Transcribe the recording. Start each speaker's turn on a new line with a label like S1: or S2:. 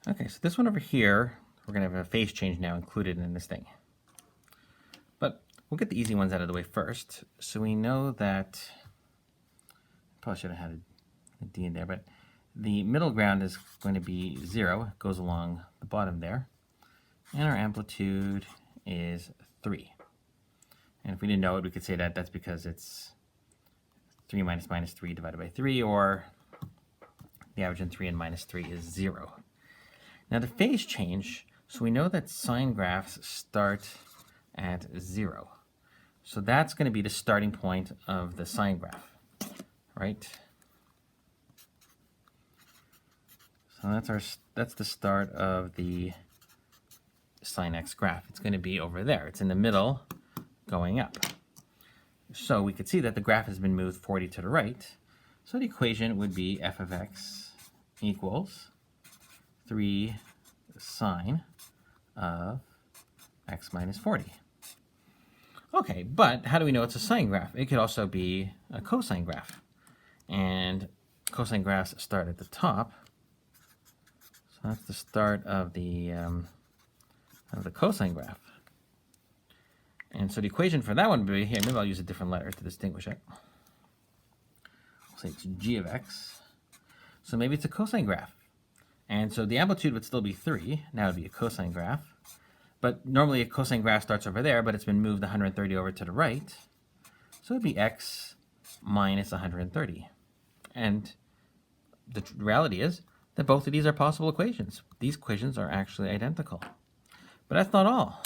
S1: Okay, so this one over here, we're going to have a phase change now included in this thing. But we'll get the easy ones out of the way first. So we know that, probably should have had a D in there, but the middle ground is going to be 0, it goes along the bottom there. And our amplitude is 3. And if we didn't know it, we could say that that's because it's 3 minus minus 3 divided by 3, or the average in 3 and minus 3 is 0. Now the phase change, so we know that sine graphs start at 0. So that's going to be the starting point of the sine graph, right? So that's the start of the sine x graph. It's going to be over there. It's in the middle going up. So we could see that the graph has been moved 40 to the right. So the equation would be f of x equals 3 sine of x minus 40. Okay, but how do we know it's a sine graph? It could also be a cosine graph. And cosine graphs start at the top. So that's the start of the cosine graph. And so the equation for that one would be, here, maybe I'll use a different letter to distinguish it. We'll say it's g of x. So maybe it's a cosine graph. And so the amplitude would still be 3. Now it would be a cosine graph. But normally a cosine graph starts over there, but it's been moved 130 over to the right. So it would be x minus 130. And the reality is that both of these are possible equations. These equations are actually identical. But that's not all.